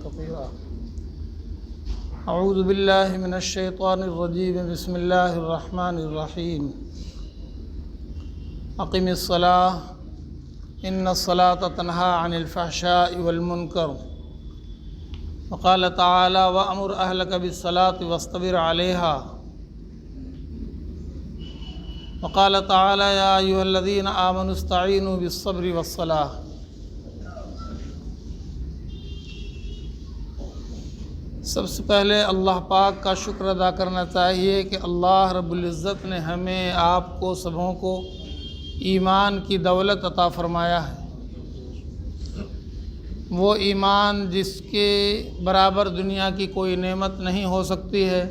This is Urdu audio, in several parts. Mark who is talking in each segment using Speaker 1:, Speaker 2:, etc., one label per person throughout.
Speaker 1: كثيرا. أعوذ بالله من الشيطان الرجيم. بسم الله الرحمن الرحيم. أقم الصلاة إن الصلاة تنهى عن الفحشاء والمنكر. وقال تعالى وأمر أهلك بالصلاة واصطبر عليها. وقال تعالى يا أيها الذين آمنوا استعينوا بالصبر والصلاة. سب سے پہلے اللہ پاک کا شکر ادا کرنا چاہیے کہ اللہ رب العزت نے ہمیں آپ کو سبوں کو ایمان کی دولت عطا فرمایا ہے. وہ ایمان جس کے برابر دنیا کی کوئی نعمت نہیں ہو سکتی ہے،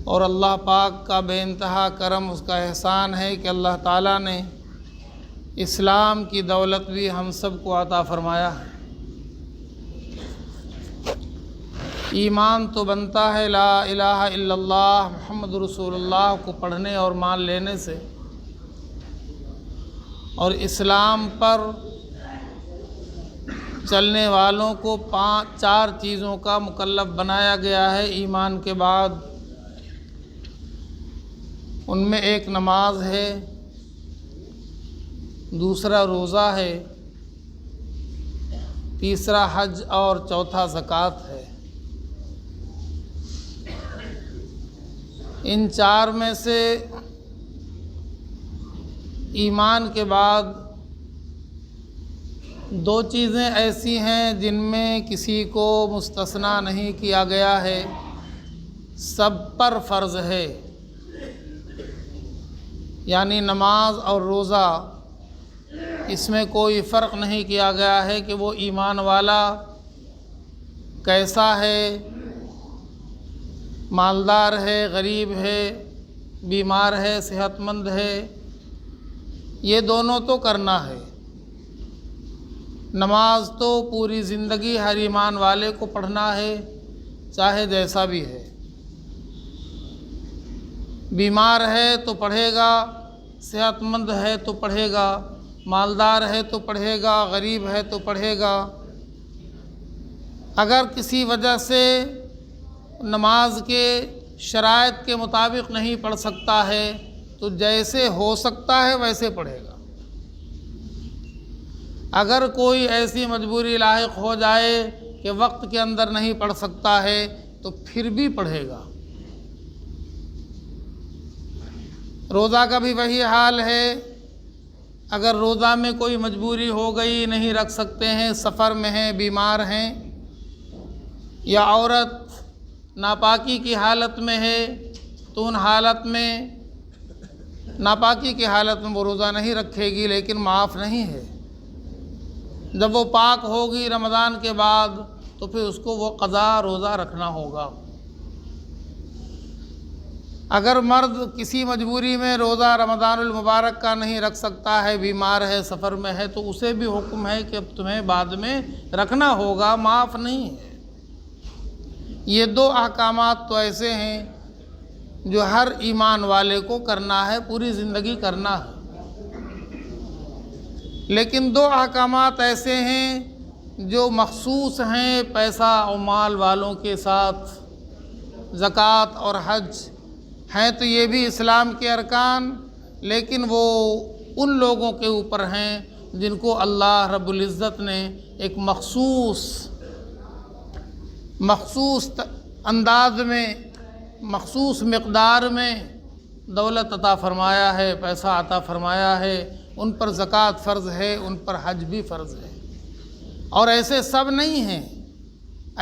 Speaker 1: اور اللہ پاک کا بے انتہا کرم، اس کا احسان ہے کہ اللہ تعالیٰ نے اسلام کی دولت بھی ہم سب کو عطا فرمایا ہے. ایمان تو بنتا ہے لا الہ الا اللہ محمد رسول اللہ کو پڑھنے اور مان لینے سے، اور اسلام پر چلنے والوں کو 4 چیزوں کا مکلف بنایا گیا ہے ایمان کے بعد. ان میں ایک نماز ہے، دوسرا روزہ ہے، تیسرا حج اور چوتھا زکوٰۃ ہے. ان 4 میں سے ایمان کے بعد 2 چیزیں ایسی ہیں جن میں کسی کو مستثنیٰ نہیں کیا گیا ہے، سب پر فرض ہے. یعنی نماز اور روزہ، اس میں کوئی فرق نہیں کیا گیا ہے کہ وہ ایمان والا کیسا ہے، مالدار ہے، غریب ہے، بیمار ہے، صحت مند ہے. یہ دونوں تو کرنا ہے. نماز تو پوری زندگی ہر ایمان والے کو پڑھنا ہے، چاہے جیسا بھی ہے. بیمار ہے تو پڑھے گا، صحت مند ہے تو پڑھے گا، مالدار ہے تو پڑھے گا، غریب ہے تو پڑھے گا. اگر کسی وجہ سے نماز کے شرائط کے مطابق نہیں پڑھ سکتا ہے تو جیسے ہو سکتا ہے ویسے پڑھے گا. اگر کوئی ایسی مجبوری لاحق ہو جائے کہ وقت کے اندر نہیں پڑھ سکتا ہے تو پھر بھی پڑھے گا. روزہ کا بھی وہی حال ہے. اگر روزہ میں کوئی مجبوری ہو گئی، نہیں رکھ سکتے ہیں، سفر میں ہیں، بیمار ہیں، یا عورت ناپاکی کی حالت میں ہے تو ان حالت میں، ناپاکی کی حالت میں وہ روزہ نہیں رکھے گی، لیکن معاف نہیں ہے. جب وہ پاک ہوگی رمضان کے بعد تو پھر اس کو وہ قضا روزہ رکھنا ہوگا. اگر مرد کسی مجبوری میں روزہ رمضان المبارک کا نہیں رکھ سکتا ہے، بیمار ہے، سفر میں ہے، تو اسے بھی حکم ہے کہ اب تمہیں بعد میں رکھنا ہوگا، معاف نہیں ہے. یہ 2 احکامات تو ایسے ہیں جو ہر ایمان والے کو کرنا ہے، پوری زندگی کرنا ہے. لیکن 2 احکامات ایسے ہیں جو مخصوص ہیں پیسہ و مال والوں کے ساتھ. زکوٰۃ اور حج ہیں تو یہ بھی اسلام کے ارکان، لیکن وہ ان لوگوں کے اوپر ہیں جن کو اللہ رب العزت نے ایک مخصوص انداز میں، مخصوص مقدار میں دولت عطا فرمایا ہے، پیسہ عطا فرمایا ہے. ان پر زکوٰۃ فرض ہے، ان پر حج بھی فرض ہے. اور ایسے سب نہیں ہیں،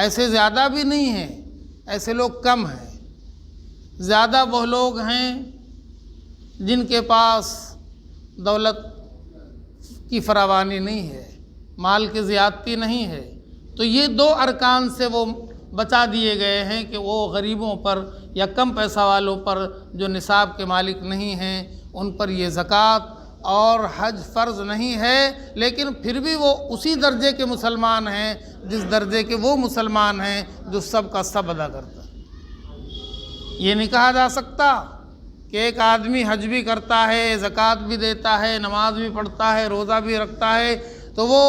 Speaker 1: ایسے زیادہ بھی نہیں ہیں، ایسے لوگ کم ہیں. زیادہ وہ لوگ ہیں جن کے پاس دولت کی فراوانی نہیں ہے، مال کی زیادتی نہیں ہے. تو یہ 2 ارکان سے وہ بچا دیے گئے ہیں کہ وہ غریبوں پر یا کم پیسہ والوں پر جو نصاب کے مالک نہیں ہیں ان پر یہ زکوٰۃ اور حج فرض نہیں ہے، لیکن پھر بھی وہ اسی درجے کے مسلمان ہیں جس درجے کے وہ مسلمان ہیں جو سب کا سب ادا کرتا ہے. یہ نہیں کہا جا سکتا کہ ایک آدمی حج بھی کرتا ہے، زکوٰۃ بھی دیتا ہے، نماز بھی پڑھتا ہے، روزہ بھی رکھتا ہے تو وہ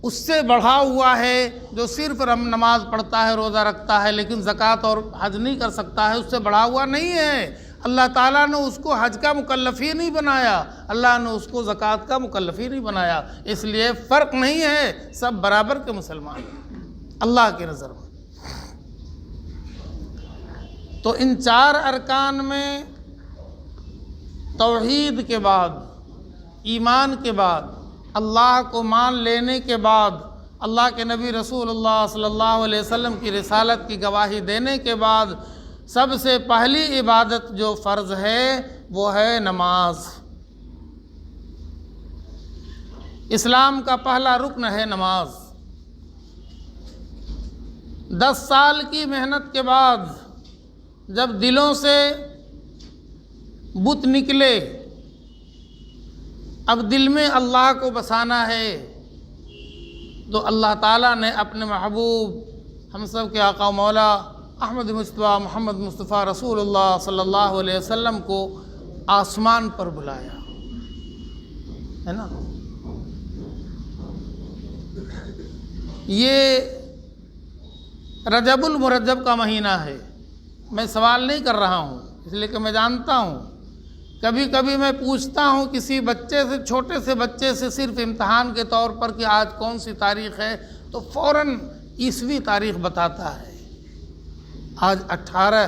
Speaker 1: اس سے بڑھا ہوا ہے جو صرف نماز پڑھتا ہے، روزہ رکھتا ہے، لیکن زکوٰۃ اور حج نہیں کر سکتا ہے، اس سے بڑھا ہوا نہیں ہے۔ اللہ تعالیٰ نے اس کو حج کا مکلف ہی نہیں بنایا، اللہ نے اس کو زکوٰۃ کا مکلف ہی نہیں بنایا، اس لیے فرق نہیں ہے، سب برابر کے مسلمان ہیں اللہ کی نظر میں۔ تو ان 4 ارکان میں توحید کے بعد، ایمان کے بعد، اللہ کو مان لینے کے بعد، اللہ کے نبی رسول اللہ صلی اللہ علیہ وسلم کی رسالت کی گواہی دینے کے بعد سب سے پہلی عبادت جو فرض ہے وہ ہے نماز۔ اسلام کا پہلا رکن ہے نماز۔ 10 سال کی محنت کے بعد جب دلوں سے بت نکلے، اب دل میں اللہ کو بسانا ہے، تو اللہ تعالیٰ نے اپنے محبوب ہم سب کے آقا و مولا احمد مصطفیٰ محمد مصطفیٰ رسول اللہ صلی اللہ علیہ وسلم کو آسمان پر بلایا ہے نا۔ یہ رجب المرجب کا مہینہ ہے، میں سوال نہیں کر رہا ہوں اس لیے کہ میں جانتا ہوں، کبھی کبھی میں پوچھتا ہوں کسی بچے سے، چھوٹے سے بچے سے، صرف امتحان کے طور پر کہ آج کون سی تاریخ ہے، تو فوراً 20ویں تاریخ بتاتا ہے۔ آج 18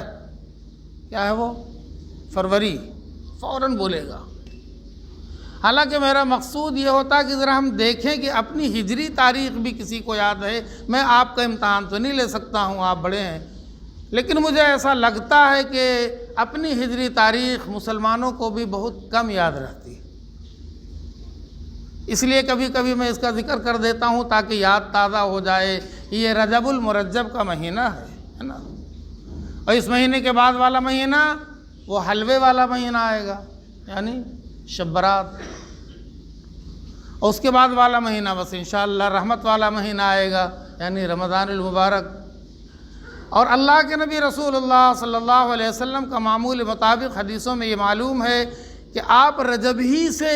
Speaker 1: کیا ہے وہ فروری، فوراً بولے گا۔ حالانکہ میرا مقصود یہ ہوتا کہ ذرا ہم دیکھیں کہ اپنی ہجری تاریخ بھی کسی کو یاد ہے۔ میں آپ کا امتحان تو نہیں لے سکتا ہوں، آپ بڑے ہیں، لیکن مجھے ایسا لگتا ہے کہ اپنی ہجری تاریخ مسلمانوں کو بھی بہت کم یاد رہتی، اس لیے کبھی کبھی میں اس کا ذکر کر دیتا ہوں تاکہ یاد تازہ ہو جائے۔ یہ رجب المرجب کا مہینہ ہے نا، اور اس مہینے کے بعد والا مہینہ وہ حلوے والا مہینہ آئے گا، یعنی شب برات، اور اس کے بعد والا مہینہ بس انشاءاللہ رحمت والا مہینہ آئے گا، یعنی رمضان المبارک۔ اور اللہ کے نبی رسول اللہ صلی اللہ علیہ وسلم کا معمول مطابق حدیثوں میں یہ معلوم ہے کہ آپ رجب ہی سے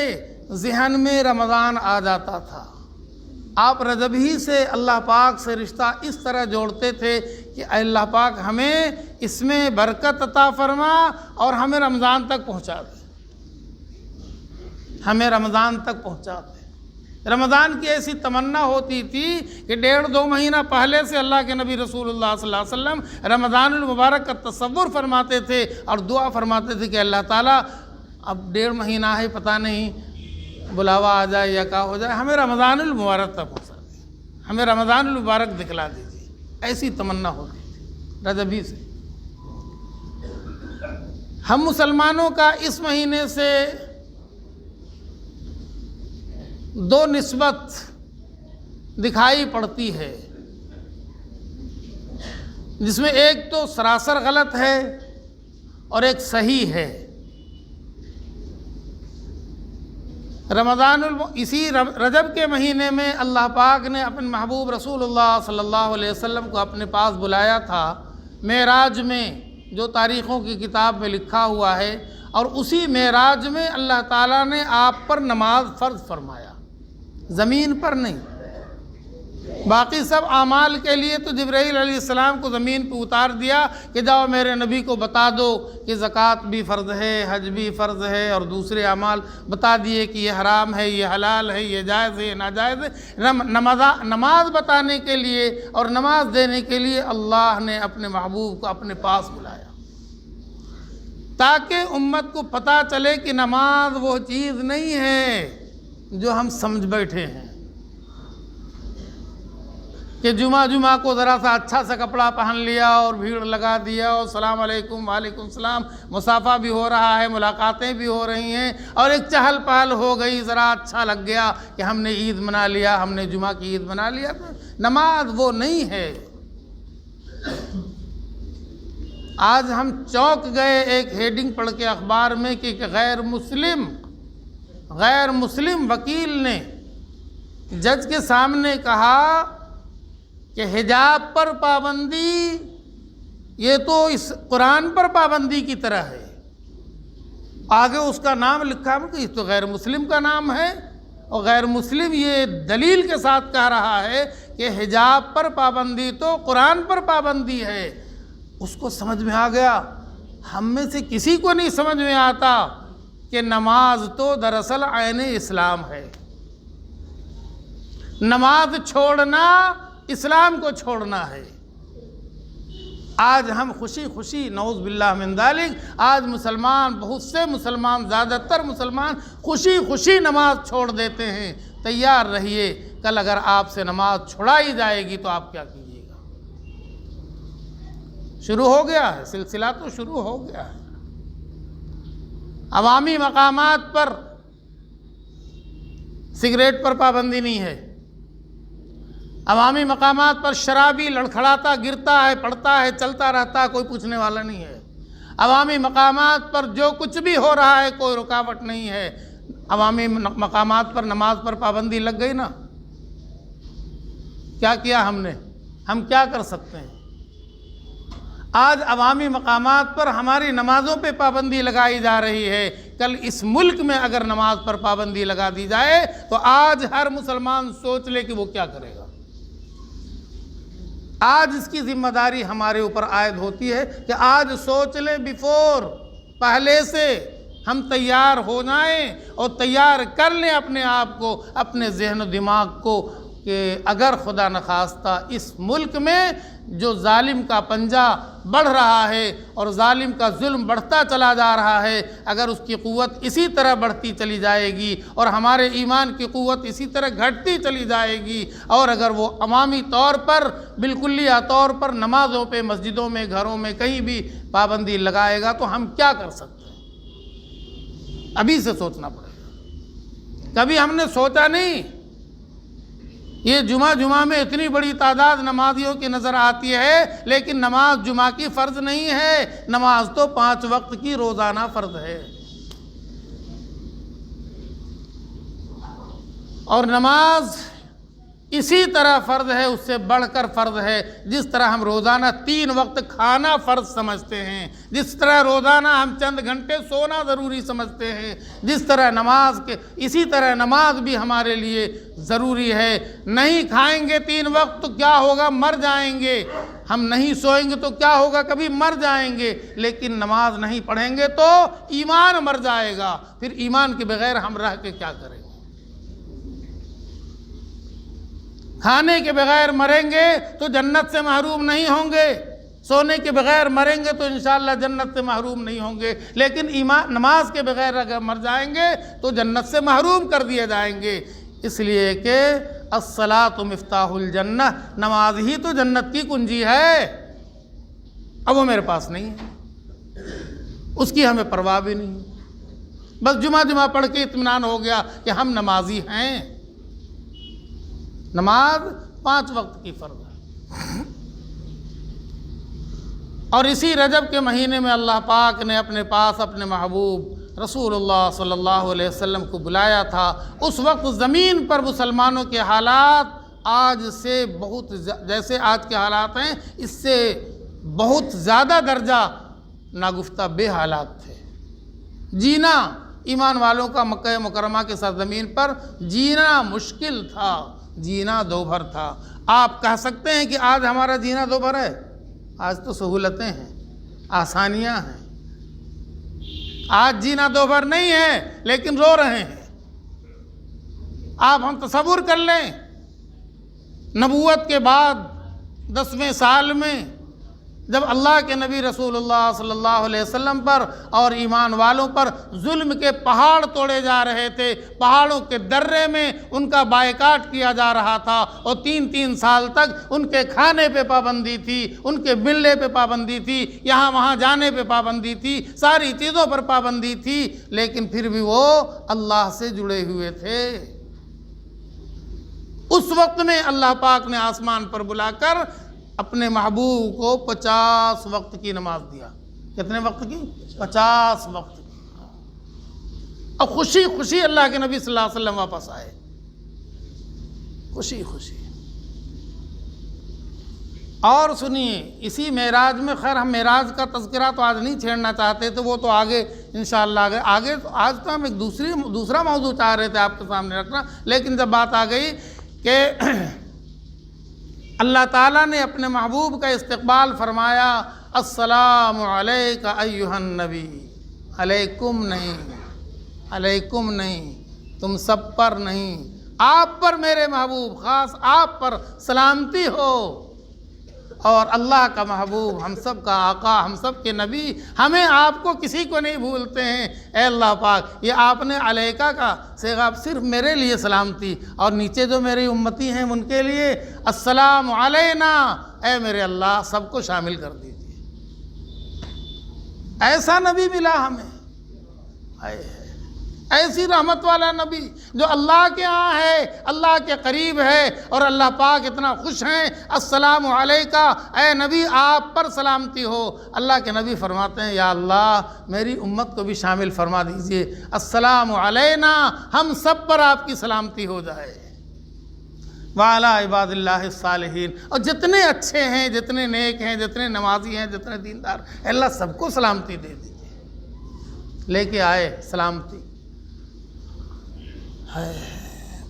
Speaker 1: ذہن میں رمضان آ جاتا تھا، آپ رجب ہی سے اللہ پاک سے رشتہ اس طرح جوڑتے تھے کہ اے اللہ پاک ہمیں اس میں برکت عطا فرما اور ہمیں رمضان تک پہنچا دے، ہمیں رمضان تک پہنچا دے۔ رمضان کی ایسی تمنا ہوتی تھی کہ 1.5-2 مہینہ پہلے سے اللہ کے نبی رسول اللہ صلی اللہ علیہ وسلم رمضان المبارک کا تصور فرماتے تھے اور دعا فرماتے تھے کہ اللہ تعالیٰ اب 1.5 مہینہ ہے، پتہ نہیں بلاوا آ جائے یا کیا ہو جائے، ہمیں رمضان المبارک تک پہنچا دیں، ہمیں رمضان المبارک دکھلا دیجیے، ایسی تمنا ہوتی تھی رجب ہی سے۔ ہم مسلمانوں کا اس مہینے سے 2 نسبت دکھائی پڑتی ہے، جس میں ایک تو سراسر غلط ہے اور ایک صحیح ہے۔ اسی رجب کے مہینے میں اللہ پاک نے اپنے محبوب رسول اللہ صلی اللہ علیہ وسلم کو اپنے پاس بلایا تھا معراج میں، جو تاریخوں کی کتاب میں لکھا ہوا ہے، اور اسی معراج میں اللہ تعالیٰ نے آپ پر نماز فرض فرمایا، زمین پر نہیں۔ باقی سب اعمال کے لیے تو جبرائیل علیہ السلام کو زمین پہ اتار دیا کہ جاؤ میرے نبی کو بتا دو کہ زکوٰۃ بھی فرض ہے، حج بھی فرض ہے، اور دوسرے اعمال بتا دیے کہ یہ حرام ہے، یہ حلال ہے، یہ جائز ہے، یہ ناجائز ہے۔ نماز بتانے کے لیے اور نماز دینے کے لیے اللہ نے اپنے محبوب کو اپنے پاس بلایا، تاکہ امت کو پتہ چلے کہ نماز وہ چیز نہیں ہے جو ہم سمجھ بیٹھے ہیں کہ جمعہ کو ذرا سا اچھا سا کپڑا پہن لیا اور بھیڑ لگا دیا اور السلام علیکم وعلیکم السلام، مصافحہ بھی ہو رہا ہے، ملاقاتیں بھی ہو رہی ہیں، اور ایک چہل پہل ہو گئی، ذرا اچھا لگ گیا کہ ہم نے عید منا لیا، ہم نے جمعہ کی عید منا لیا۔ نماز وہ نہیں ہے۔ آج ہم چونک گئے ایک ہیڈنگ پڑھ کے اخبار میں کہ غیر مسلم وکیل نے جج کے سامنے کہا کہ حجاب پر پابندی یہ تو اس قرآن پر پابندی کی طرح ہے، آگے اس کا نام لکھا ہے کہ یہ تو غیر مسلم کا نام ہے، اور غیر مسلم یہ دلیل کے ساتھ کہہ رہا ہے کہ حجاب پر پابندی تو قرآن پر پابندی ہے، اس کو سمجھ میں آ گیا۔ ہم میں سے کسی کو نہیں سمجھ میں آتا کہ نماز تو دراصل عین اسلام ہے، نماز چھوڑنا اسلام کو چھوڑنا ہے۔ آج ہم خوشی خوشی نعوذ باللہ من ذالک، آج مسلمان، بہت سے مسلمان، زیادہ تر مسلمان خوشی خوشی نماز چھوڑ دیتے ہیں۔ تیار رہیے، کل اگر آپ سے نماز چھڑائی جائے گی تو آپ کیا کیجیے گا؟ شروع ہو گیا ہے، سلسلہ تو شروع ہو گیا ہے۔ عوامی مقامات پر سگریٹ پر پابندی نہیں ہے، عوامی مقامات پر شرابی لڑکھڑاتا گرتا ہے، پڑتا ہے، چلتا رہتا ہے، کوئی پوچھنے والا نہیں ہے۔ عوامی مقامات پر جو کچھ بھی ہو رہا ہے کوئی رکاوٹ نہیں ہے۔ عوامی مقامات پر نماز پر پابندی لگ گئی نا، کیا کیا ہم نے؟ ہم کیا کر سکتے ہیں؟ آج عوامی مقامات پر ہماری نمازوں پہ پابندی لگائی جا رہی ہے، کل اس ملک میں اگر نماز پر پابندی لگا دی جائے تو آج ہر مسلمان سوچ لے کہ وہ کیا کرے گا۔ آج اس کی ذمہ داری ہمارے اوپر عائد ہوتی ہے کہ آج سوچ لیں، بیفور، پہلے سے ہم تیار ہو جائیں اور تیار کر لیں اپنے آپ کو، اپنے ذہن و دماغ کو، کہ اگر خدا نخواستہ اس ملک میں جو ظالم کا پنجہ بڑھ رہا ہے اور ظالم کا ظلم بڑھتا چلا جا رہا ہے، اگر اس کی قوت اسی طرح بڑھتی چلی جائے گی اور ہمارے ایمان کی قوت اسی طرح گھٹتی چلی جائے گی، اور اگر وہ عوامی طور پر بالکلیہ طور پر نمازوں پہ، مسجدوں میں، گھروں میں، کہیں بھی پابندی لگائے گا تو ہم کیا کر سکتے ہیں؟ ابھی سے سوچنا پڑے گا۔ کبھی ہم نے سوچا نہیں۔ یہ جمعہ میں اتنی بڑی تعداد نمازیوں کی نظر آتی ہے، لیکن نماز جمعہ کی فرض نہیں ہے، نماز تو 5 وقت کی روزانہ فرض ہے۔ اور نماز اسی طرح فرض ہے، اس سے بڑھ کر فرض ہے، جس طرح ہم روزانہ 3 وقت کھانا فرض سمجھتے ہیں، جس طرح روزانہ ہم چند گھنٹے سونا ضروری سمجھتے ہیں، جس طرح نماز کے، اسی طرح نماز بھی ہمارے لیے ضروری ہے۔ نہیں کھائیں گے 3 وقت تو کیا ہوگا؟ مر جائیں گے۔ ہم نہیں سوئیں گے تو کیا ہوگا؟ کبھی مر جائیں گے۔ لیکن نماز نہیں پڑھیں گے تو ایمان مر جائے گا، پھر ایمان کے بغیر ہم رہ کے کیا کریں گے؟ کھانے کے بغیر مریں گے تو جنت سے محروم نہیں ہوں گے، سونے کے بغیر مریں گے تو انشاءاللہ جنت سے محروم نہیں ہوں گے، لیکن نماز کے بغیر اگر مر جائیں گے تو جنت سے محروم کر دیے جائیں گے۔ اس لیے کہ الصلاۃ مفتاح الجنہ، نماز ہی تو جنت کی کنجی ہے۔ اب وہ میرے پاس نہیں ہے، اس کی ہمیں پرواہ بھی نہیں، بس جمعہ پڑھ کے اطمینان ہو گیا کہ ہم نمازی ہیں۔ نماز 5 وقت کی فرض ہے۔ اور اسی رجب کے مہینے میں اللہ پاک نے اپنے پاس اپنے محبوب رسول اللہ صلی اللہ علیہ وسلم کو بلایا تھا۔ اس وقت زمین پر مسلمانوں کے حالات آج سے بہت جیسے آج کے حالات ہیں، اس سے بہت زیادہ درجہ ناگفتہ بے حالات تھے۔ جینا ایمان والوں کا مکہ مکرمہ کے سرزمین پر جینا مشکل تھا، جینا دوبھر تھا۔ آپ کہہ سکتے ہیں کہ آج ہمارا جینا دوبھر ہے؟ آج تو سہولتیں ہیں، آسانیاں ہیں، آج جینا دوبھر نہیں ہے، لیکن رو رہے ہیں۔ آپ ہم تصور کر لیں، نبوت کے بعد 10ویں سال میں جب اللہ کے نبی رسول اللہ صلی اللہ علیہ وسلم پر اور ایمان والوں پر ظلم کے پہاڑ توڑے جا رہے تھے، پہاڑوں کے درے میں ان کا بائیکاٹ کیا جا رہا تھا، اور 3 سال تک ان کے کھانے پہ پابندی تھی، ان کے ملنے پہ پابندی تھی، یہاں وہاں جانے پہ پابندی تھی، ساری چیزوں پر پابندی تھی، لیکن پھر بھی وہ اللہ سے جڑے ہوئے تھے۔ اس وقت میں اللہ پاک نے آسمان پر بلا کر اپنے محبوب کو 50 وقت کی نماز دیا۔ کتنے وقت کی؟ 50 وقت کی۔ اور خوشی خوشی اللہ کے نبی صلی اللہ علیہ وسلم واپس آئے، خوشی خوشی۔ اور سنیے اسی معراج میں، خیر ہم معراج کا تذکرہ تو آج نہیں چھیڑنا چاہتے تھے، وہ تو آگے انشاءاللہ آگے آج تو ہم ایک دوسرا موضوع چاہ رہے تھے آپ کے سامنے رکھنا، لیکن جب بات آ گئی کہ اللہ تعالیٰ نے اپنے محبوب کا استقبال فرمایا، السلام علیک ایھا النبی، علیکم نہیں، تم سب پر نہیں، آپ پر میرے محبوب، خاص آپ پر سلامتی ہو، اور اللہ کا محبوب، ہم سب کا آقا، ہم سب کے نبی، ہمیں آپ کو کسی کو نہیں بھولتے ہیں، اے اللہ پاک یہ آپ نے علیکہ کا صیغہ صرف میرے لیے سلامتی، اور نیچے جو میری امتی ہیں ان کے لیے السلام علینا، اے میرے اللہ سب کو شامل کر دیجیے۔ ایسا نبی ملا ہمیں، ایسی رحمت والا نبی جو اللہ کے ہاں ہے، اللہ کے قریب ہے، اور اللہ پاک اتنا خوش ہیں، السلام علیکہ، اے نبی آپ پر سلامتی ہو۔ اللہ کے نبی فرماتے ہیں یا اللہ میری امت کو بھی شامل فرما دیجئے، السلام علینا، ہم سب پر آپ کی سلامتی ہو جائے، وعلی عباد اللہ الصالحین، اور جتنے اچھے ہیں، جتنے نیک ہیں، جتنے نمازی ہیں، جتنے دیندار، اللہ سب کو سلامتی دے دیجئے۔ لے کے آئے سلامتی،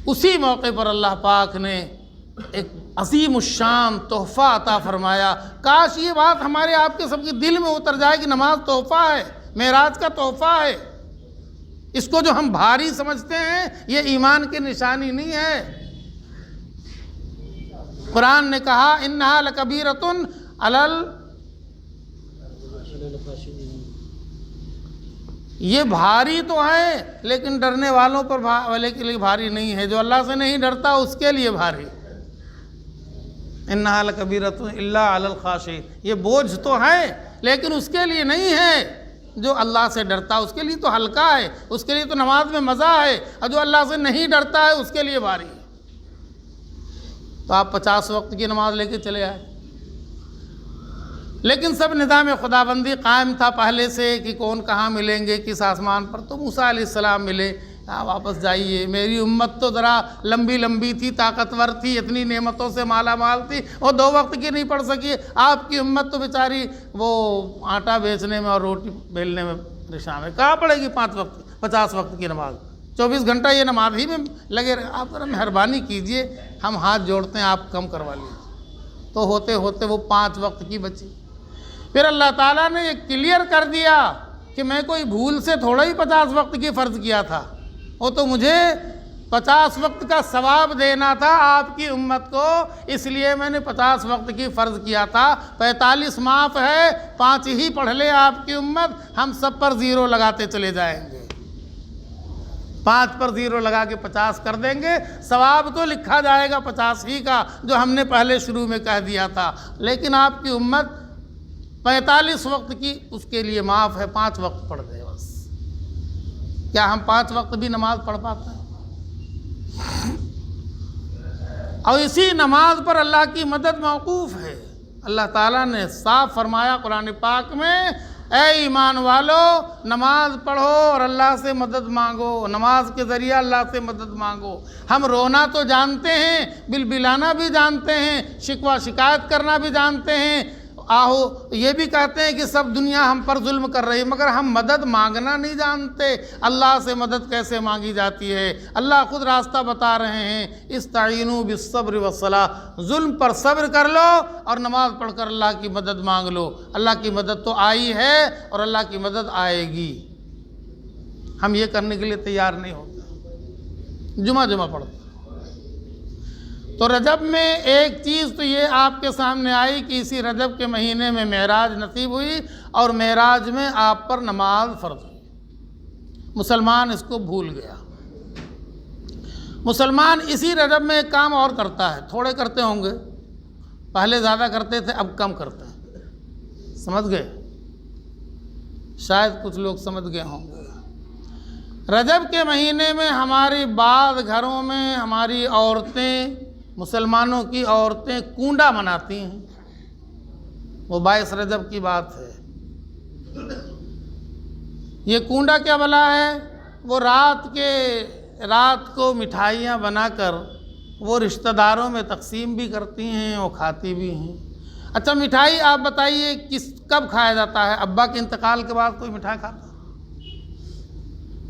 Speaker 1: اسی موقع پر اللہ پاک نے ایک عظیم الشان تحفہ عطا فرمایا۔ کاش یہ بات ہمارے آپ کے سب کے دل میں اتر جائے کہ نماز تحفہ ہے، معراج کا تحفہ ہے۔ اس کو جو ہم بھاری سمجھتے ہیں یہ ایمان کی نشانی نہیں ہے۔ قرآن نے کہا انہا لکبیرۃ یہ بھاری تو ہے لیکن ڈرنے والوں پر والے کے لیے بھاری نہیں ہے، جو اللہ سے نہیں ڈرتا اس کے لیے بھاری۔ انہا لکبیرۃ الا علی الخاشعین، یہ بوجھ تو ہے لیکن اس کے لیے نہیں ہے جو اللہ سے ڈرتا، اس کے لیے تو ہلکا ہے، اس کے لیے تو نماز میں مزہ ہے، اور جو اللہ سے نہیں ڈرتا ہے اس کے لیے بھاری ہے۔ تو آپ 50 وقت کی نماز لے کے چلے آئے، لیکن سب نظام خدابندی قائم تھا پہلے سے کہ کون کہاں ملیں گے، کس آسمان پر۔ تو موسیٰ علیہ السلام ملے، واپس جائیے، میری امت تو ذرا لمبی تھی، طاقتور تھی، اتنی نعمتوں سے مالا مال تھی، وہ 2 وقت کی نہیں پڑھ سکی۔ آپ کی امت تو بیچاری وہ آٹا بیچنے میں اور روٹی بیلنے میں پریشان ہے، کہاں پڑے گی 50 وقت کی نماز؟ 24 گھنٹہ یہ نماز ہی میں لگے رہے۔ آپ ذرا مہربانی کیجئے، ہم ہاتھ جوڑتے ہیں، آپ کم کروا لیجیے۔ تو ہوتے ہوتے وہ 5 وقت کی بچی۔ پھر اللہ تعالیٰ نے یہ کلیئر کر دیا کہ میں کوئی بھول سے تھوڑا ہی 50 وقت کی فرض کیا تھا، وہ تو مجھے 50 وقت کا ثواب دینا تھا آپ کی امت کو، اس لیے میں نے 50 وقت کی فرض کیا تھا۔ 45 معاف ہے، 5 ہی پڑھ لے آپ کی امت، ہم سب پر 0 لگاتے چلے جائیں گے، 5 پر 0 لگا کے 50 کر دیں گے، ثواب تو لکھا جائے گا 50 ہی کا جو ہم نے پہلے شروع میں کہہ دیا تھا۔ لیکن آپ کی امت 45 وقت کی اس کے لیے معاف ہے، 5 وقت پڑھ دے بس۔ کیا ہم 5 وقت بھی نماز پڑھ پاتے ہیں؟ اور اسی نماز پر اللہ کی مدد موقوف ہے۔ اللہ تعالیٰ نے صاف فرمایا قرآن پاک میں، اے ایمان والو نماز پڑھو اور اللہ سے مدد مانگو، نماز کے ذریعہ اللہ سے مدد مانگو۔ ہم رونا تو جانتے ہیں، بلبلانا بھی جانتے ہیں، شکوہ شکایت کرنا بھی جانتے ہیں، آہو یہ بھی کہتے ہیں کہ سب دنیا ہم پر ظلم کر رہی ہے، مگر ہم مدد مانگنا نہیں جانتے۔ اللہ سے مدد کیسے مانگی جاتی ہے؟ اللہ خود راستہ بتا رہے ہیں، استعینوا بالصبر والصلاۃ، ظلم پر صبر کر لو اور نماز پڑھ کر اللہ کی مدد مانگ لو۔ اللہ کی مدد تو آئی ہے اور اللہ کی مدد آئے گی، ہم یہ کرنے کے لیے تیار نہیں ہوتے، جمعہ پڑھتے۔ تو رجب میں ایک چیز تو یہ آپ کے سامنے آئی کہ اسی رجب کے مہینے میں معراج نصیب ہوئی، اور معراج میں آپ پر نماز فرض ہوئی۔ مسلمان اس کو بھول گیا۔ مسلمان اسی رجب میں ایک کام اور کرتا ہے، تھوڑے کرتے ہوں گے، پہلے زیادہ کرتے تھے اب کم کرتے ہیں، سمجھ گئے؟ شاید کچھ لوگ سمجھ گئے ہوں گے۔ رجب کے مہینے میں ہماری بعض گھروں میں ہماری عورتیں، مسلمانوں کی عورتیں کنڈا مناتی ہیں، وہ 22 رجب کی بات ہے۔ یہ کنڈا کیا بلا ہے؟ وہ رات کو مٹھائیاں بنا کر وہ رشتہ داروں میں تقسیم بھی کرتی ہیں، وہ کھاتی بھی ہیں، اچھا مٹھائی آپ بتائیے کب کھایا جاتا ہے؟ ابا کے انتقال کے بعد کوئی مٹھائی کھاتا؟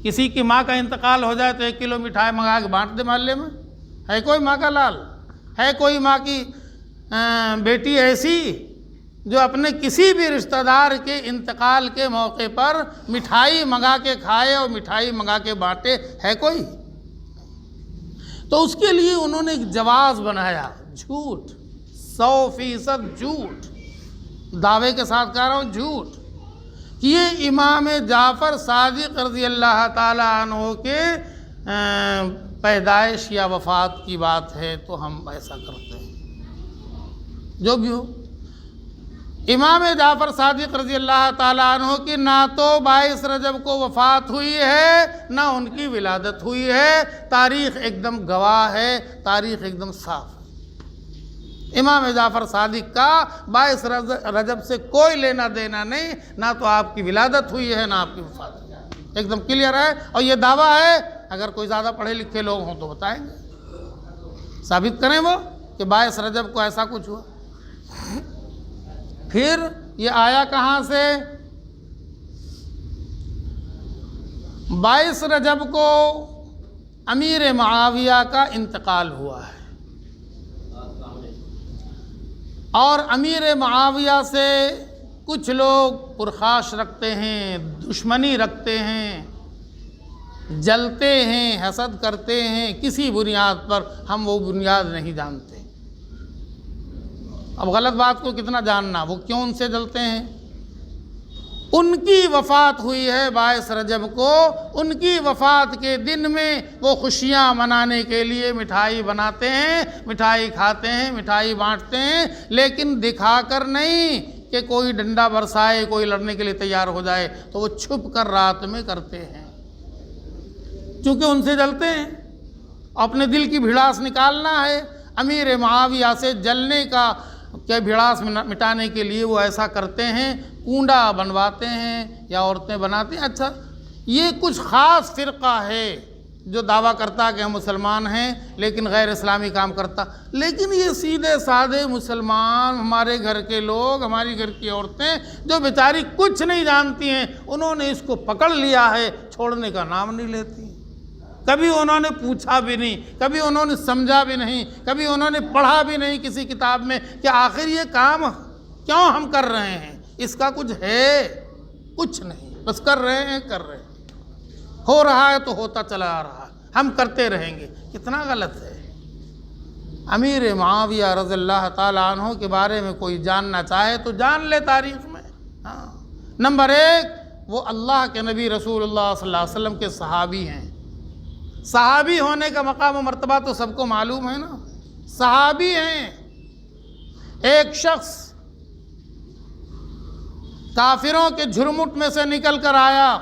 Speaker 1: کسی کی ماں کا انتقال ہو جائے تو 1 کلو مٹھائی منگا کے بانٹ دے محلے میں؟ ہے کوئی ماں کا لال؟ ہے کوئی ماں کی بیٹی ایسی جو اپنے کسی بھی رشتہ دار کے انتقال کے موقع پر مٹھائی منگا کے کھائے اور مٹھائی منگا کے بانٹے؟ ہے کوئی؟ تو اس کے لیے انہوں نے ایک جواز بنایا، جھوٹ، 100% جھوٹ، دعوے کے ساتھ کہہ رہا ہوں جھوٹ، کہ یہ امام جعفر صادق رضی اللہ تعالی عنہ کے پیدائش یا وفات کی بات ہے تو ہم ایسا کرتے ہیں۔ جو بھی ہو، امام جعفر صادق رضی اللہ تعالی عنہ کی نہ تو 22 رجب کو وفات ہوئی ہے نہ ان کی ولادت ہوئی ہے، تاریخ ایک دم گواہ ہے، تاریخ ایک دم صاف ہے۔ امام جعفر صادق کا 22 رجب سے کوئی لینا دینا نہیں، نہ تو آپ کی ولادت ہوئی ہے نہ آپ کی وفات ہوئی ہے، ایک دم کلیئر ہے۔ اور یہ دعویٰ ہے، اگر کوئی زیادہ پڑھے لکھے لوگ ہوں تو بتائیں گے، ثابت کریں وہ کہ 22 رجب کو ایسا کچھ ہوا۔ پھر یہ آیا کہاں سے؟ 22 رجب کو امیر معاویہ کا انتقال ہوا ہے، اور امیر معاویہ سے کچھ لوگ پرخاش رکھتے ہیں، دشمنی رکھتے ہیں، جلتے ہیں، حسد کرتے ہیں، کسی بنیاد پر، ہم وہ بنیاد نہیں جانتے۔ اب غلط بات کو کتنا جاننا، وہ کیوں ان سے جلتے ہیں؟ ان کی وفات ہوئی ہے 22 رجب کو، ان کی وفات کے دن میں وہ خوشیاں منانے کے لیے مٹھائی بناتے ہیں، مٹھائی کھاتے ہیں، مٹھائی بانٹتے ہیں، لیکن دکھا کر نہیں کہ کوئی ڈنڈا برسائے، کوئی لڑنے کے لیے تیار ہو جائے، تو وہ چھپ کر رات میں کرتے ہیں، چونکہ ان سے جلتے ہیں، اپنے دل کی بھڑاس نکالنا ہے۔ امیر معاویہ سے جلنے کا کہ بھڑاس مٹانے کے لیے وہ ایسا کرتے ہیں، کنڈا بنواتے ہیں یا عورتیں بناتی ہیں۔ اچھا، یہ کچھ خاص فرقہ ہے جو دعویٰ کرتا کہ ہم مسلمان ہیں لیکن غیر اسلامی کام کرتا، لیکن یہ سیدھے سادے مسلمان، ہمارے گھر کے لوگ، ہماری گھر کی عورتیں جو بیچاری کچھ نہیں جانتی ہیں، انہوں نے اس کو پکڑ لیا ہے، چھوڑنے کا نام نہیں لیتی۔ کبھی انہوں نے پوچھا بھی نہیں، کبھی انہوں نے سمجھا بھی نہیں، کبھی انہوں نے پڑھا بھی نہیں کسی کتاب میں کہ آخر یہ کام کیوں ہم کر رہے ہیں، اس کا کچھ ہے؟ کچھ نہیں، بس کر رہے ہیں، کر رہے ہیں، ہو رہا ہے تو ہوتا چلا آ رہا ہے، ہم کرتے رہیں گے۔ کتنا غلط ہے۔ امیر معاویہ رضی اللہ تعالیٰ عنہ کے بارے میں کوئی جاننا چاہے تو جان لے تاریخ میں۔ نمبر 1، وہ اللہ کے نبی رسول اللہ صلی اللہ علیہ وسلم کے صحابی ہیں۔ صحابی ہونے کا مقام و مرتبہ تو سب کو معلوم ہے نا، صحابی ہیں۔ ایک شخص کافروں کے جھرمٹ میں سے نکل کر آیا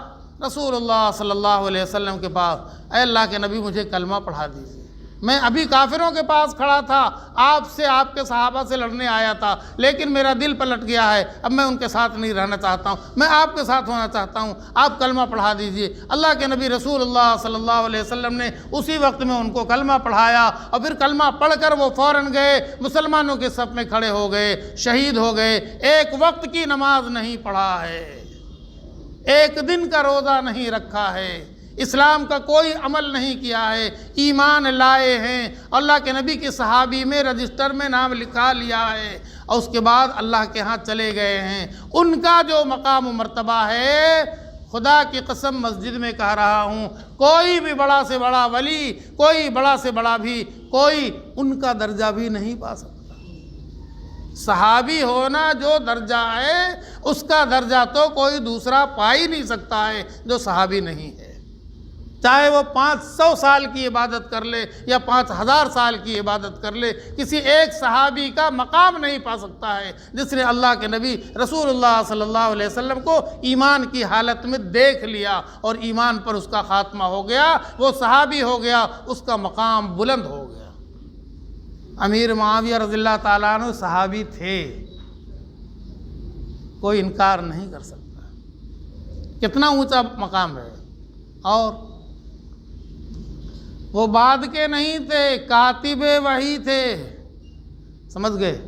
Speaker 1: رسول اللہ صلی اللہ علیہ وسلم کے پاس، اے اللہ کے نبی مجھے کلمہ پڑھا دیجیے، میں ابھی کافروں کے پاس کھڑا تھا، آپ سے، آپ کے صحابہ سے لڑنے آیا تھا، لیکن میرا دل پلٹ گیا ہے، اب میں ان کے ساتھ نہیں رہنا چاہتا ہوں، میں آپ کے ساتھ ہونا چاہتا ہوں، آپ کلمہ پڑھا دیجئے۔ اللہ کے نبی رسول اللہ صلی اللہ علیہ وسلم نے اسی وقت میں ان کو کلمہ پڑھایا، اور پھر کلمہ پڑھ کر وہ فوراً گئے، مسلمانوں کے صف میں کھڑے ہو گئے، شہید ہو گئے۔ ایک وقت کی نماز نہیں پڑھا ہے، ایک دن کا روزہ نہیں رکھا ہے، اسلام کا کوئی عمل نہیں کیا ہے، ایمان لائے ہیں، اللہ کے نبی کے صحابی میں رجسٹر میں نام لکھا لیا ہے، اور اس کے بعد اللہ کے ہاں چلے گئے ہیں۔ ان کا جو مقام و مرتبہ ہے، خدا کی قسم مسجد میں کہہ رہا ہوں، کوئی بھی بڑا سے بڑا ولی، کوئی بڑا سے بڑا بھی، کوئی ان کا درجہ بھی نہیں پا سکتا۔ صحابی ہونا جو درجہ ہے، اس کا درجہ تو کوئی دوسرا پا ہی نہیں سکتا ہے جو صحابی نہیں ہے، چاہے وہ 500 سال کی عبادت کر لے یا 5000 سال کی عبادت کر لے، کسی ایک صحابی کا مقام نہیں پا سکتا ہے جس نے اللہ کے نبی رسول اللہ صلی اللہ علیہ وسلم کو ایمان کی حالت میں دیکھ لیا اور ایمان پر اس کا خاتمہ ہو گیا، وہ صحابی ہو گیا، اس کا مقام بلند ہو گیا۔ امیر معاویہ رضی اللہ تعالیٰ عنہ صحابی تھے، کوئی انکار نہیں کر سکتا، کتنا اونچا مقام ہے۔ اور وہ بعد کے نہیں تھے، کاتب وحی تھے، سمجھ گئے؟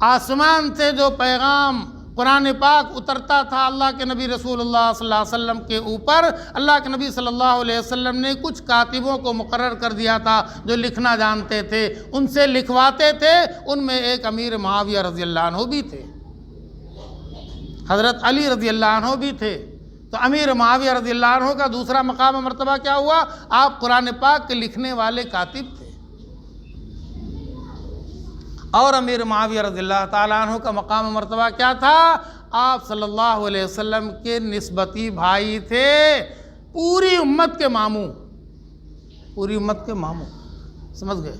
Speaker 1: آسمان سے جو پیغام قرآن پاک اترتا تھا اللہ کے نبی رسول اللہ صلی اللہ علیہ وسلم کے اوپر، اللہ کے نبی صلی اللہ علیہ وسلم نے کچھ کاتبوں کو مقرر کر دیا تھا جو لکھنا جانتے تھے، ان سے لکھواتے تھے۔ ان میں ایک امیر معاویہ رضی اللہ عنہ بھی تھے، حضرت علی رضی اللہ عنہ بھی تھے۔ تو امیر معاویہ رضی اللہ عنہ کا دوسرا مقام و مرتبہ کیا ہوا؟ آپ قرآن پاک کے لکھنے والے کاتب تھے۔ اور امیر معاویہ رضی اللہ تعالیٰ عنہ کا مقام و مرتبہ کیا تھا؟ آپ صلی اللہ علیہ وسلم کے نسبتی بھائی تھے، پوری امت کے ماموں، پوری امت کے ماموں، سمجھ گئے؟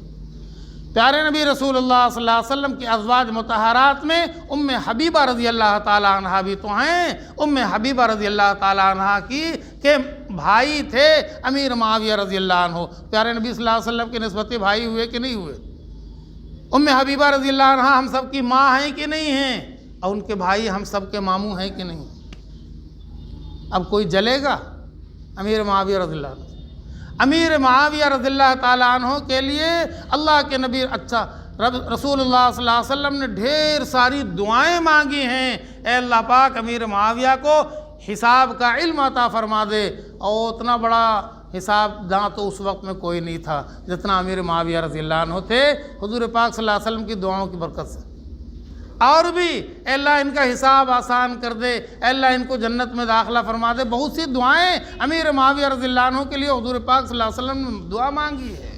Speaker 1: پیارے نبی رسول اللہ صلی اللہ علیہ وسلم کی ازواج مطہرات میں ام حبیبہ رضی اللہ تعالیٰ عنہ بھی تو ہیں۔ ام حبیبہ رضی اللہ تعالیٰ عنہ کی کے بھائی تھے امیر معاویہ رضی اللہ عنہ۔ پیارے نبی صلی اللہ علیہ وسلم کے نسبتی بھائی ہوئے کہ نہیں ہوئے؟ ام حبیبہ رضی اللہ عنہ ہم سب کی ماں ہیں کہ نہیں ہیں؟ اور ان کے بھائی ہم سب کے ماموں ہیں کہ نہیں؟ اب کوئی جلے گا؟ امیر معاویہ رضی اللہ عنہ، امیر معاویہ رضی اللہ تعالیٰ عنہ کے لیے اللہ کے نبی رسول اللہ صلی اللہ علیہ وسلم نے ڈھیر ساری دعائیں مانگی ہیں۔ اے اللہ پاک امیر معاویہ کو حساب کا علم عطا فرما دے، اور اتنا بڑا حساب داں تو اس وقت میں کوئی نہیں تھا جتنا امیر معاویہ رضی اللہ عنہ تھے، حضور پاک صلی اللہ علیہ وسلم کی دعاؤں کی برکت سے۔ اور بھی اے اللہ ان کا حساب آسان کر دے، اے اللہ ان کو جنت میں داخلہ فرما دے، بہت سی دعائیں امیر معاویہ رضی اللہ عنہ کے لیے حضور پاک صلی اللہ علیہ وسلم نے دعا مانگی ہے۔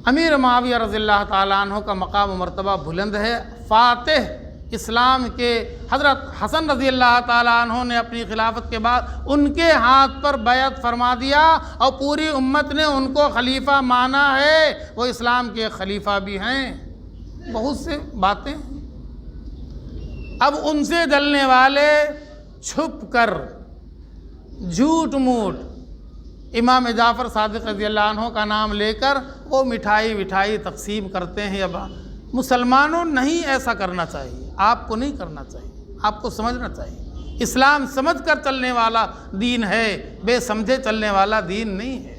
Speaker 1: امیر معاویہ رضی اللہ تعالیٰ عنہ کا مقام و مرتبہ بلند ہے۔ فاتح اسلام کے حضرت حسن رضی اللہ تعالیٰ عنہ نے اپنی خلافت کے بعد ان کے ہاتھ پر بیعت فرما دیا، اور پوری امت نے ان کو خلیفہ مانا ہے، وہ اسلام کے خلیفہ بھی ہیں۔ بہت سے باتیں اب ان سے جلنے والے چھپ کر جھوٹ موٹ امام جعفر صادق رضی اللہ عنہ کا نام لے کر وہ مٹھائی تقسیم کرتے ہیں۔ اب مسلمانوں نہیں ایسا کرنا چاہیے، آپ کو نہیں کرنا چاہیے، آپ کو سمجھنا چاہیے اسلام سمجھ کر چلنے والا دین ہے، بے سمجھے چلنے والا دین نہیں ہے۔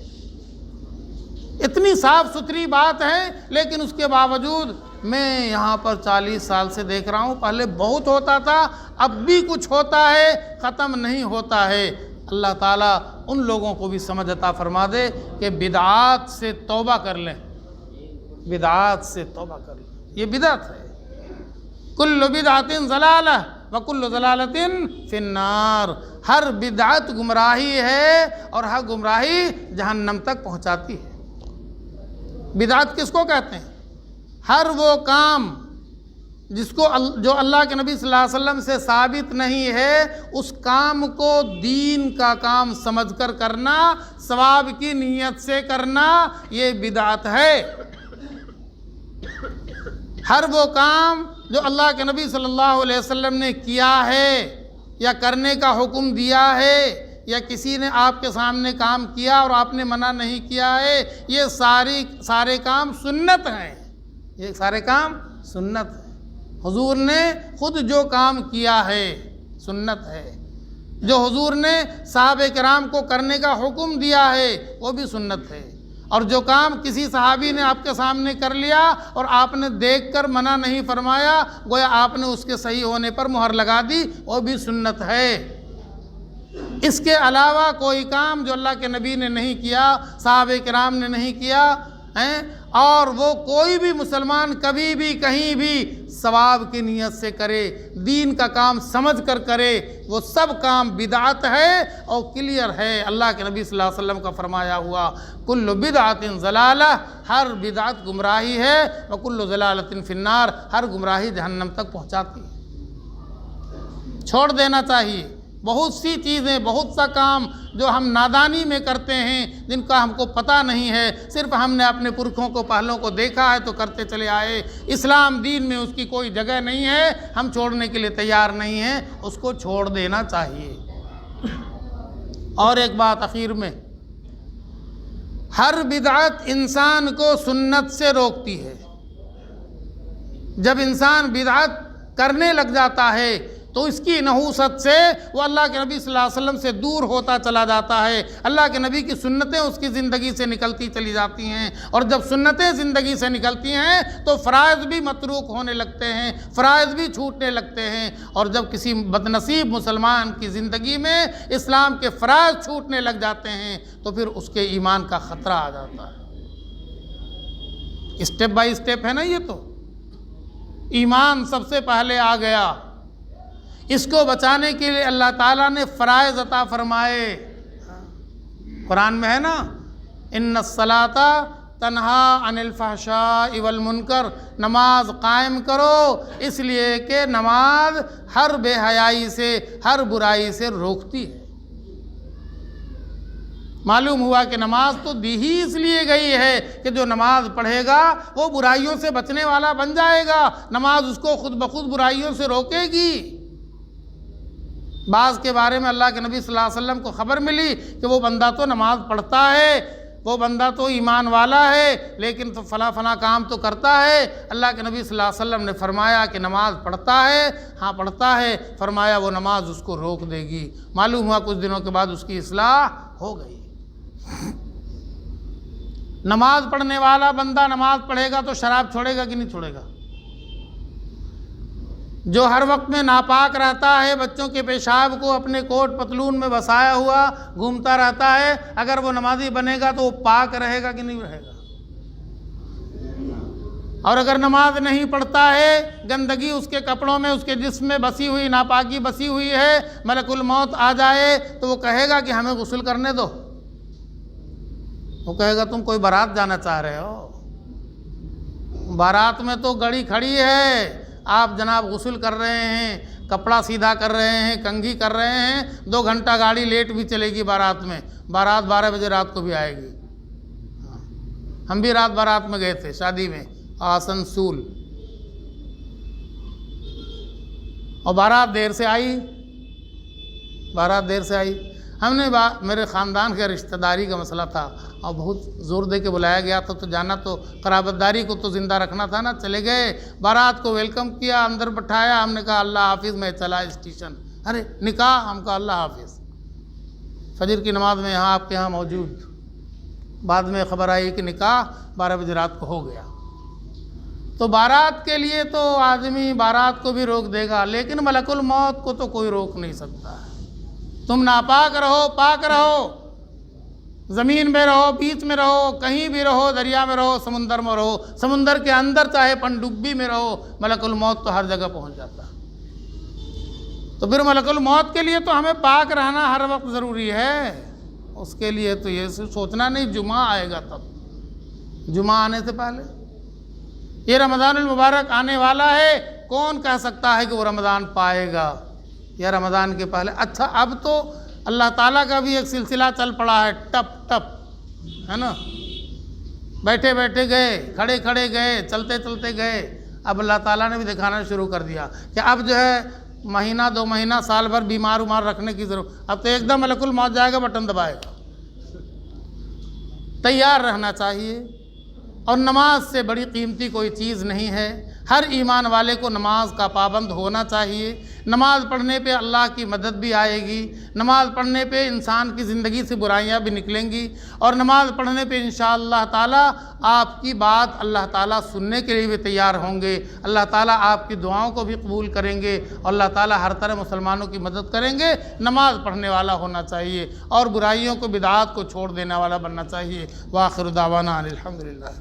Speaker 1: اتنی صاف ستھری بات ہے، لیکن اس کے باوجود میں یہاں پر 40 سال سے دیکھ رہا ہوں، پہلے بہت ہوتا تھا، اب بھی کچھ ہوتا ہے، ختم نہیں ہوتا ہے۔ اللہ تعالیٰ ان لوگوں کو بھی سمجھ عطا فرما دے کہ بدعات سے توبہ کر لیں، بدعات سے توبہ کر لیں، یہ بدعت ہے۔ کل بدعت ضلالہ وکل ضلالۃ فی النار، ہر بدعت گمراہی ہے اور ہر گمراہی جہنم تک پہنچاتی ہے۔ بدعت کس کو کہتے ہیں؟ ہر وہ کام جو اللہ کے نبی صلی اللہ علیہ وسلم سے ثابت نہیں ہے، اس کام کو دین کا کام سمجھ کر کرنا، ثواب کی نیت سے کرنا، یہ بدعت ہے۔ ہر وہ کام جو اللہ کے نبی صلی اللہ علیہ وسلم نے کیا ہے یا کرنے کا حکم دیا ہے، یا کسی نے آپ کے سامنے کام کیا اور آپ نے منع نہیں کیا ہے، یہ سارے کام سنت ہیں، یہ سارے کام سنت ہیں۔ حضور نے خود جو کام کیا ہے سنت ہے، جو حضور نے صحابہ کرام کو کرنے کا حکم دیا ہے وہ بھی سنت ہے، اور جو کام کسی صحابی نے آپ کے سامنے کر لیا اور آپ نے دیکھ کر منع نہیں فرمایا، گویا آپ نے اس کے صحیح ہونے پر مہر لگا دی، وہ بھی سنت ہے۔ اس کے علاوہ کوئی کام جو اللہ کے نبی نے نہیں کیا، صحابہ کرام نے نہیں کیا اور وہ کوئی بھی مسلمان کبھی بھی کہیں بھی ثواب کی نیت سے کرے، دین کا کام سمجھ کر کرے، وہ سب کام بدعت ہے اور کلیئر ہے۔ اللہ کے نبی صلی اللہ علیہ وسلم کا فرمایا ہوا کل بدعت ضلالہ، ہر بدعت گمراہی ہے، وکل ضلالۃ فی النار، ہر گمراہی جہنم تک پہنچاتی ہے۔ چھوڑ دینا چاہیے بہت سی چیزیں، بہت سا کام جو ہم نادانی میں کرتے ہیں، جن کا ہم کو پتہ نہیں ہے، صرف ہم نے اپنے پرکھوں کو پہلوں کو دیکھا ہے تو کرتے چلے آئے۔ اسلام دین میں اس کی کوئی جگہ نہیں ہے، ہم چھوڑنے کے لیے تیار نہیں ہیں، اس کو چھوڑ دینا چاہیے۔ اور ایک بات اخیر میں، ہر بدعت انسان کو سنت سے روکتی ہے۔ جب انسان بدعت کرنے لگ جاتا ہے تو اس کی نحوست سے وہ اللہ کے نبی صلی اللہ علیہ وسلم سے دور ہوتا چلا جاتا ہے، اللہ کے نبی کی سنتیں اس کی زندگی سے نکلتی چلی جاتی ہیں، اور جب سنتیں زندگی سے نکلتی ہیں تو فرائض بھی متروک ہونے لگتے ہیں، فرائض بھی چھوٹنے لگتے ہیں، اور جب کسی بدنصیب مسلمان کی زندگی میں اسلام کے فرائض چھوٹنے لگ جاتے ہیں تو پھر اس کے ایمان کا خطرہ آ جاتا ہے۔ اسٹیپ بائی اسٹیپ ہے نا، یہ تو ایمان سب سے پہلے آ گیا، اس کو بچانے کے لیے اللہ تعالیٰ نے فرائض عطا فرمائے۔ قرآن میں ہے نا، ان الصلاۃ تنہا عن الفحشاء والمنکر، نماز قائم کرو، اس لیے کہ نماز ہر بے حیائی سے، ہر برائی سے روکتی ہے۔ معلوم ہوا کہ نماز تو دی ہی اس لیے گئی ہے کہ جو نماز پڑھے گا وہ برائیوں سے بچنے والا بن جائے گا، نماز اس کو خود بخود برائیوں سے روکے گی۔ بعض کے بارے میں اللہ کے نبی صلی اللہ علیہ وسلم کو خبر ملی کہ وہ بندہ تو نماز پڑھتا ہے، وہ بندہ تو ایمان والا ہے، لیکن تو فلاں کام تو کرتا ہے۔ اللہ کے نبی صلی اللہ علیہ وسلم نے فرمایا کہ نماز پڑھتا ہے، ہاں پڑھتا ہے، فرمایا وہ نماز اس کو روک دے گی۔ معلوم ہوا کچھ دنوں کے بعد اس کی اصلاح ہو گئی۔ نماز پڑھنے والا بندہ نماز پڑھے گا تو شراب چھوڑے گا کہ نہیں چھوڑے گا؟ جو ہر وقت میں ناپاک رہتا ہے، بچوں کے پیشاب کو اپنے کوٹ پتلون میں بسایا ہوا گھومتا رہتا ہے، اگر وہ نمازی بنے گا تو وہ پاک رہے گا کہ نہیں رہے گا؟ اور اگر نماز نہیں پڑھتا ہے، گندگی اس کے کپڑوں میں، اس کے جسم میں بسی ہوئی، ناپاکی بسی ہوئی ہے، ملک الموت آ جائے تو وہ کہے گا کہ ہمیں غسل کرنے دو؟ وہ کہے گا تم کوئی بارات جانا چاہ رہے ہو؟ بارات میں تو گڑی کھڑی ہے، آپ جناب غسل کر رہے ہیں، کپڑا سیدھا کر رہے ہیں، کنگھی کر رہے ہیں، 2 گھنٹہ گاڑی لیٹ بھی چلے گی بارات میں، بارات 12 بجے رات کو بھی آئے گی۔ ہم بھی رات بارات میں گئے تھے شادی میں آسنسول، اور بارات دیر سے آئی، ہم نے میرے خاندان کے رشتہ داری کا مسئلہ تھا اور بہت زور دے کے بلایا گیا تھا، تو جانا تو قرابت داری کو تو زندہ رکھنا تھا نا، چلے گئے، بارات کو ویلکم کیا، اندر بٹھایا، ہم نے کہا اللہ حافظ، میں چلا اسٹیشن۔ ارے نکاح، ہم کہا اللہ حافظ، فجر کی نماز میں یہاں آپ کے یہاں موجود، بعد میں خبر آئی کہ نکاح 12 بجے رات کو ہو گیا۔ تو بارات کے لیے تو آدمی بارات کو بھی روک دے گا، لیکن ملک الموت کو تو کوئی روک نہیں سکتا۔ تم ناپاک رہو، پاک رہو، زمین میں رہو، بیچ میں رہو، کہیں بھی رہو، دریا میں رہو، سمندر میں رہو، سمندر کے اندر چاہے پنڈبی میں رہو، ملک الموت تو ہر جگہ پہنچ جاتا ہے۔ تو پھر ملک الموت کے لیے تو ہمیں پاک رہنا ہر وقت ضروری ہے۔ اس کے لیے تو یہ سوچنا نہیں جمعہ آئے گا تب، جمعہ آنے سے پہلے یہ رمضان المبارک آنے والا ہے، کون کہہ سکتا ہے کہ وہ رمضان پائے گا یا رمضان کے پہلے؟ اچھا اب تو اللہ تعالیٰ کا بھی ایک سلسلہ چل پڑا ہے، ٹپ ٹپ، ہے نا، بیٹھے بیٹھے گئے، کھڑے کھڑے گئے، چلتے چلتے گئے۔ اب اللہ تعالیٰ نے بھی دکھانا شروع کر دیا کہ اب جو ہے مہینہ 2 مہینہ سال بھر بیمار رکھنے کی ضرورت، اب تو ایک دم ملک الموت جائے گا، بٹن دبائے گا۔ تیار رہنا چاہیے، اور نماز سے بڑی قیمتی کوئی چیز نہیں ہے۔ ہر ایمان والے کو نماز کا پابند ہونا چاہیے۔ نماز پڑھنے پہ اللہ کی مدد بھی آئے گی، نماز پڑھنے پہ انسان کی زندگی سے برائیاں بھی نکلیں گی، اور نماز پڑھنے پہ انشاءاللہ تعالیٰ آپ کی بات اللہ تعالیٰ سننے کے لیے بھی تیار ہوں گے، اللہ تعالیٰ آپ کی دعاؤں کو بھی قبول کریں گے، اور اللہ تعالیٰ ہر طرح مسلمانوں کی مدد کریں گے۔ نماز پڑھنے والا ہونا چاہیے اور برائیوں کو، بدعات کو چھوڑ دینے والا بننا چاہیے۔ وآخر دعوانا الحمدللہ۔